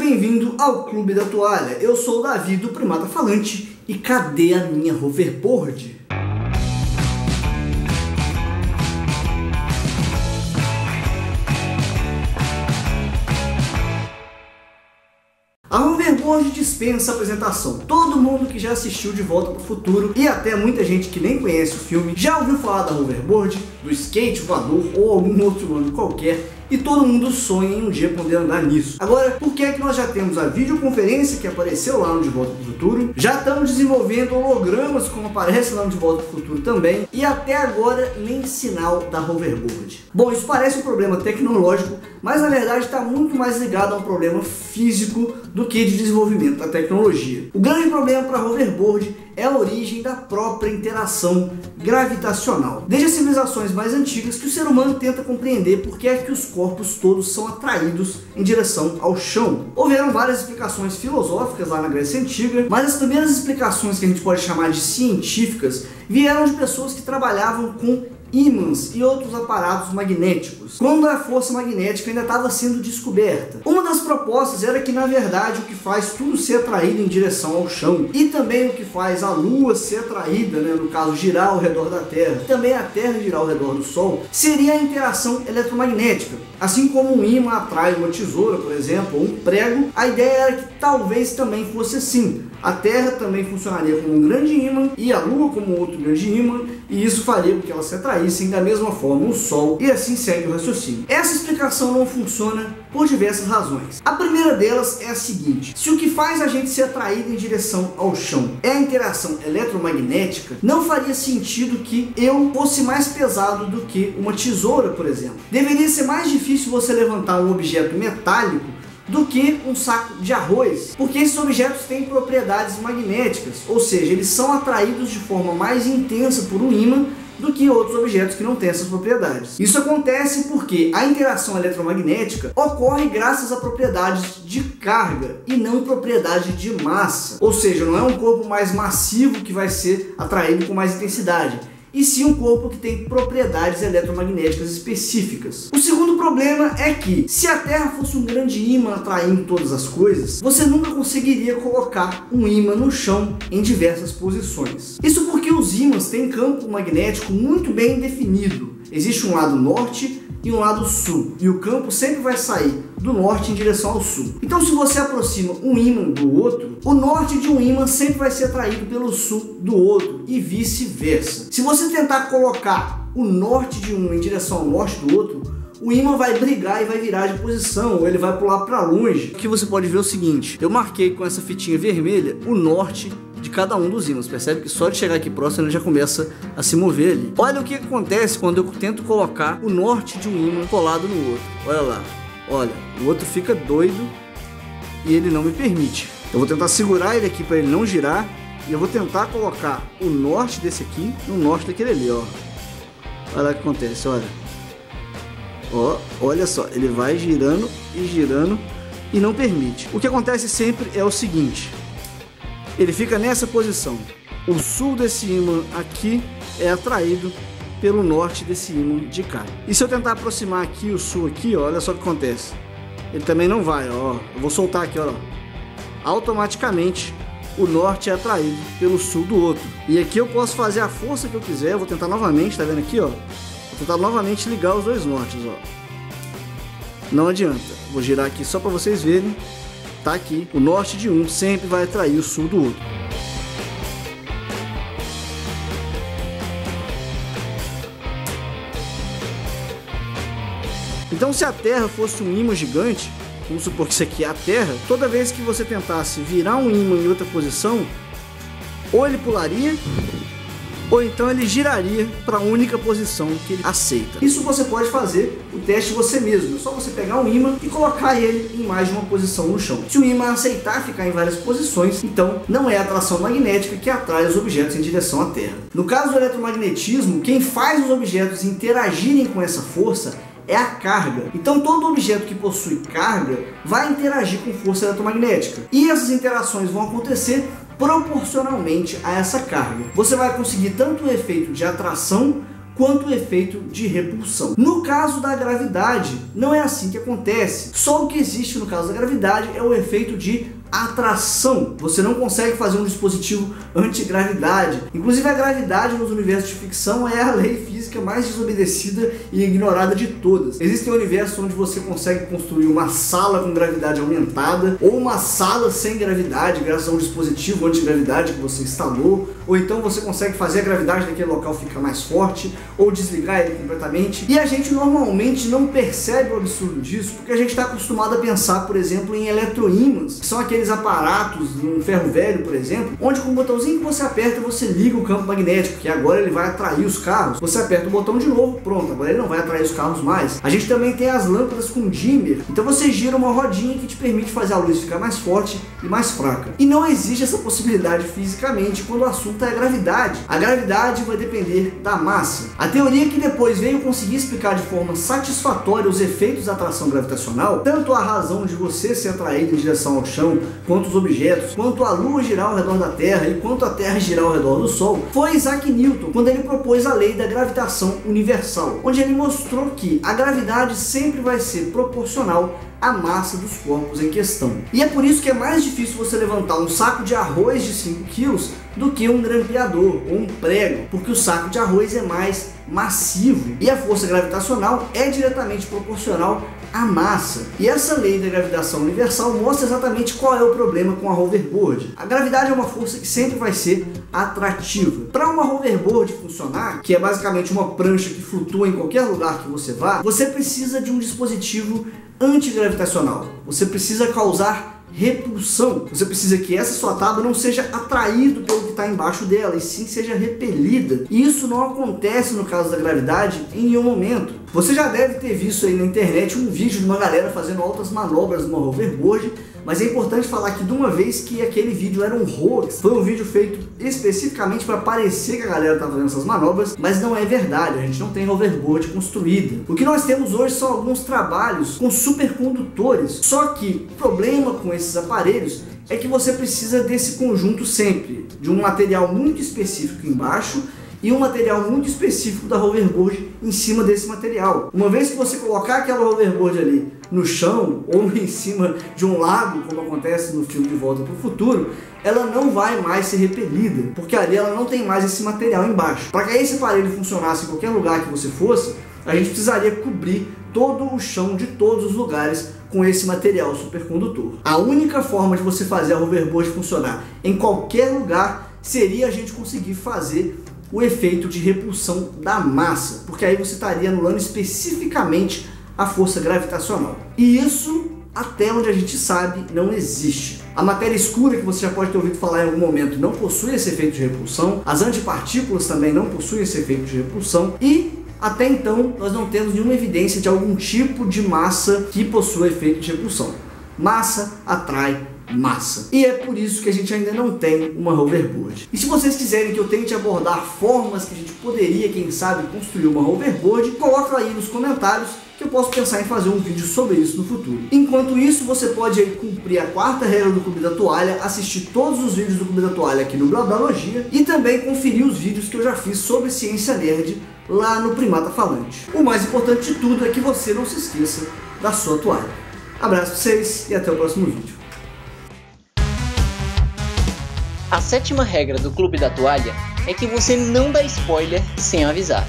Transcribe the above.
bem-vindo ao Clube da Toalha. Eu sou o Davi do Primata Falante e cadê a minha hoverboard? A hoverboard dispensa apresentação. Todo mundo que já assistiu De Volta para o Futuro e até muita gente que nem conhece o filme já ouviu falar da hoverboard, do skate voador ou algum outro nome qualquer, e todo mundo sonha em um dia poder andar nisso. Agora, por que é que nós já temos a videoconferência que apareceu lá no De Volta para o Futuro? Já estamos desenvolvendo hologramas como aparece lá no De Volta para o Futuro também, e até agora nem sinal da hoverboard. Bom, isso parece um problema tecnológico, mas na verdade está muito mais ligado a um problema físico do que de desenvolvimento da tecnologia. O grande problema para a hoverboard é a origem da própria interação gravitacional. Desde as civilizações mais antigas que o ser humano tenta compreender por que é que os corpos todos são atraídos em direção ao chão. Houveram várias explicações filosóficas lá na Grécia Antiga, mas as primeiras explicações que a gente pode chamar de científicas vieram de pessoas que trabalhavam com ímãs e outros aparatos magnéticos, quando a força magnética ainda estava sendo descoberta. Uma das propostas era que, na verdade, o que faz tudo ser atraído em direção ao chão, e também o que faz a Lua ser atraída, no caso, girar ao redor da Terra, e também a Terra girar ao redor do Sol, seria a interação eletromagnética. Assim como um ímã atrai uma tesoura, por exemplo, ou um prego, a ideia era que talvez também fosse assim. A Terra também funcionaria como um grande ímã e a Lua como outro grande ímã, e isso faria com que elas se atraíssem da mesma forma o Sol, e assim segue o raciocínio. Essa explicação não funciona por diversas razões. A primeira delas é a seguinte: se o que faz a gente ser atraído em direção ao chão é a interação eletromagnética, não faria sentido que eu fosse mais pesado do que uma tesoura, por exemplo. Deveria ser mais difícil você levantar um objeto metálico do que um saco de arroz, porque esses objetos têm propriedades magnéticas, ou seja, eles são atraídos de forma mais intensa por um ímã do que outros objetos que não têm essas propriedades. Isso acontece porque a interação eletromagnética ocorre graças a propriedades de carga e não propriedade de massa, ou seja, não é um corpo mais massivo que vai ser atraído com mais intensidade, e sim um corpo que tem propriedades eletromagnéticas específicas. O segundo problema é que, se a Terra fosse um grande ímã atraindo todas as coisas, você nunca conseguiria colocar um ímã no chão em diversas posições. Isso porque os ímãs têm campo magnético muito bem definido. Existe um lado norte e um lado sul, e o campo sempre vai sair do norte em direção ao sul. Então, se você aproxima um ímã do outro, o norte de um ímã sempre vai ser atraído pelo sul do outro e vice-versa. Se você tentar colocar o norte de um em direção ao norte do outro, o ímã vai brigar e vai virar de posição, ou ele vai pular para longe. Aqui você pode ver o seguinte: eu marquei com essa fitinha vermelha o norte de cada um dos ímãs. Percebe que só de chegar aqui próximo ele já começa a se mover ali. Olha o que acontece quando eu tento colocar o norte de um ímã colado no outro. Olha lá, olha, o outro fica doido e ele não me permite. Eu vou tentar segurar ele aqui para ele não girar, e eu vou tentar colocar o norte desse aqui no norte daquele ali, ó. Olha lá o que acontece, olha. Ó, olha só, ele vai girando e girando e não permite. O que acontece sempre é o seguinte: ele fica nessa posição. O sul desse ímã aqui é atraído pelo norte desse ímã de cá. E se eu tentar aproximar aqui o sul aqui, ó, olha só o que acontece. Ele também não vai, ó. Eu vou soltar aqui, ó. Automaticamente o norte é atraído pelo sul do outro. E aqui eu posso fazer a força que eu quiser. Eu vou tentar novamente, tá vendo aqui, ó? Vou tentar novamente ligar os dois nortes, ó. Não adianta. Vou girar aqui só para vocês verem. Tá aqui, o norte de um sempre vai atrair o sul do outro. Então, se a Terra fosse um ímã gigante, vamos supor que isso aqui é a Terra, toda vez que você tentasse virar um ímã em outra posição, ou ele pularia, ou então ele giraria para a única posição que ele aceita. Isso você pode fazer o teste você mesmo. É só você pegar um ímã e colocar ele em mais de uma posição no chão. Se o ímã aceitar ficar em várias posições, então não é a atração magnética que atrai os objetos em direção à Terra. No caso do eletromagnetismo, quem faz os objetos interagirem com essa força é a carga. Então todo objeto que possui carga vai interagir com força eletromagnética. E essas interações vão acontecer proporcionalmente a essa carga. Você vai conseguir tanto o efeito de atração quanto o efeito de repulsão. No caso da gravidade, não é assim que acontece. Só o que existe no caso da gravidade é o efeito de atração. Você não consegue fazer um dispositivo antigravidade. Inclusive a gravidade nos universos de ficção é a lei física mais desobedecida e ignorada de todas. Existem universos onde você consegue construir uma sala com gravidade aumentada, ou uma sala sem gravidade graças a um dispositivo antigravidade que você instalou, ou então você consegue fazer a gravidade daquele local ficar mais forte, ou desligar ele completamente. E a gente normalmente não percebe o absurdo disso, porque a gente está acostumado a pensar, por exemplo, em eletroímãs, que são aqueles aparatos, um ferro velho, por exemplo, onde com o botãozinho que você aperta, você liga o campo magnético, que agora ele vai atrair os carros. Você aperta o botão de novo, pronto, agora ele não vai atrair os carros mais. A gente também tem as lâmpadas com dimmer, então você gira uma rodinha que te permite fazer a luz ficar mais forte e mais fraca. E não existe essa possibilidade fisicamente quando o assunto é a gravidade. A gravidade vai depender da massa. A teoria que depois veio conseguir explicar de forma satisfatória os efeitos da atração gravitacional, tanto a razão de você ser atraído em direção ao chão, quanto os objetos, quanto a Lua girar ao redor da Terra e quanto a Terra girar ao redor do Sol, foi Isaac Newton, quando ele propôs a lei da gravitação universal, onde ele mostrou que a gravidade sempre vai ser proporcional à massa dos corpos em questão. E é por isso que é mais difícil você levantar um saco de arroz de 5 kg do que um grampeador ou um prego, porque o saco de arroz é mais massivo e a força gravitacional é diretamente proporcional à massa. E essa lei da gravitação universal mostra exatamente qual é o problema com a hoverboard. A gravidade é uma força que sempre vai ser atrativa. Para uma hoverboard funcionar, que é basicamente uma prancha que flutua em qualquer lugar que você vá, você precisa de um dispositivo antigravitacional. Você precisa causar repulsão. Você precisa que essa sua tábua não seja atraída pelo que está embaixo dela, e sim seja repelida. E isso não acontece no caso da gravidade em nenhum momento. Você já deve ter visto aí na internet um vídeo de uma galera fazendo altas manobras numa hoverboard, mas é importante falar aqui de uma vez que aquele vídeo era um hoax. Foi um vídeo feito especificamente para parecer que a galera estava fazendo essas manobras, mas não é verdade, a gente não tem hoverboard construída. O que nós temos hoje são alguns trabalhos com supercondutores, só que o problema com esses aparelhos é que você precisa desse conjunto sempre, de um material muito específico embaixo e um material muito específico da hoverboard em cima desse material. Uma vez que você colocar aquela hoverboard ali no chão ou em cima de um lago, como acontece no filme De Volta para o Futuro, ela não vai mais ser repelida, porque ali ela não tem mais esse material embaixo. Para que esse aparelho funcionasse em qualquer lugar que você fosse, a gente precisaria cobrir todo o chão de todos os lugares com esse material supercondutor. A única forma de você fazer a hoverboard funcionar em qualquer lugar seria a gente conseguir fazer o efeito de repulsão da massa, porque aí você estaria anulando especificamente a força gravitacional. E isso, até onde a gente sabe, não existe. A matéria escura, que você já pode ter ouvido falar em algum momento, não possui esse efeito de repulsão. As antipartículas também não possuem esse efeito de repulsão. E até então nós não temos nenhuma evidência de algum tipo de massa que possua efeito de repulsão. Massa atrai massa. E é por isso que a gente ainda não tem uma hoverboard. E se vocês quiserem que eu tente abordar formas que a gente poderia, quem sabe, construir uma hoverboard, coloca aí nos comentários que eu posso pensar em fazer um vídeo sobre isso no futuro. Enquanto isso, você pode aí cumprir a 4ª regra do Clube da Toalha, assistir todos os vídeos do Clube da Toalha aqui no Blabologia e também conferir os vídeos que eu já fiz sobre ciência nerd lá no Primata Falante. O mais importante de tudo é que você não se esqueça da sua toalha. Abraço pra vocês e até o próximo vídeo. A 7ª regra do Clube da Toalha é que você não dá spoiler sem avisar.